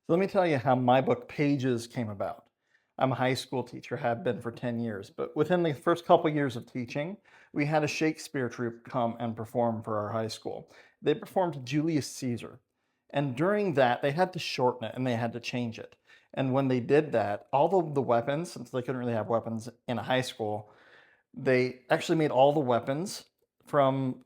So let me tell you how my book Pages came about. I'm a high school teacher, have been for 10 years, but within the first couple years of teaching, we had a Shakespeare troupe come and perform for our high school. They performed Julius Caesar. And during that, they had to shorten it and they had to change it. And when they did that, all of the weapons, since they couldn't really have weapons in a high school, they actually made all the weapons from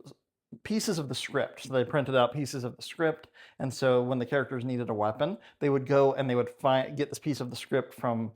pieces of the script. So they printed out pieces of the script, and so when the characters needed a weapon, they would go and they would get this piece of the script from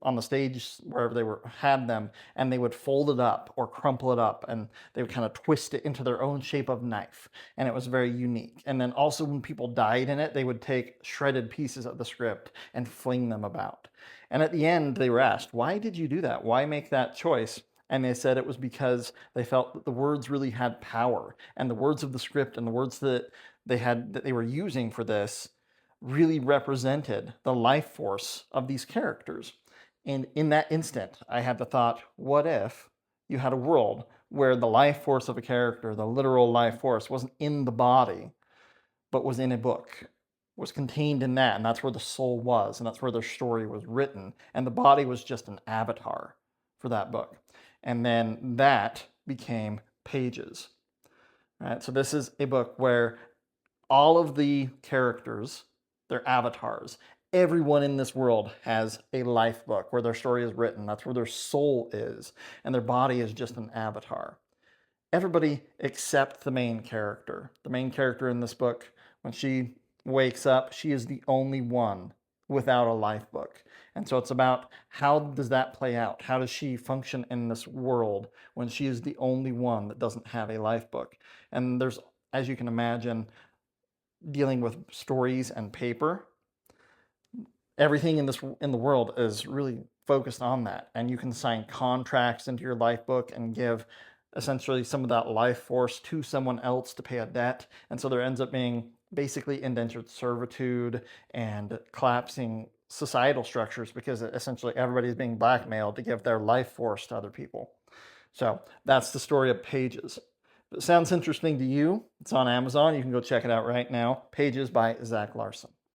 on the stage wherever they had them, and they would fold it up or crumple it up, and they would kind of twist it into their own shape of knife, and it was very unique. And then also when people died in it, they would take shredded pieces of the script and fling them about. And at the end, they were asked, "Why did you do that? Why make that choice?" And they said it was because they felt that the words really had power, and the words of the script and the words that they were using for this really represented the life force of these characters. And in that instant, I had the thought, what if you had a world where the life force of a character, the literal life force, wasn't in the body, but was in a book, was contained in that, and that's where the soul was, and that's where their story was written, and the body was just an avatar for that book. And then that became Pages. Right? So this is a book where all of the characters, their avatars, everyone in this world has a life book where their story is written. That's where their soul is, and their body is just an avatar. Everybody except the main character. The main character in this book, when she wakes up, she is the only one without a life book. And so it's about how does that play out? How does she function in this world when she is the only one that doesn't have a life book? And there's, as you can imagine, dealing with stories and paper, everything in the world is really focused on that. And you can sign contracts into your life book and give essentially some of that life force to someone else to pay a debt. And so there ends up being basically indentured servitude and collapsing societal structures because essentially everybody's being blackmailed to give their life force to other people. So that's the story of Pages. If it sounds interesting to you, it's on Amazon. You can go check it out right now. Pages by Zach Larson.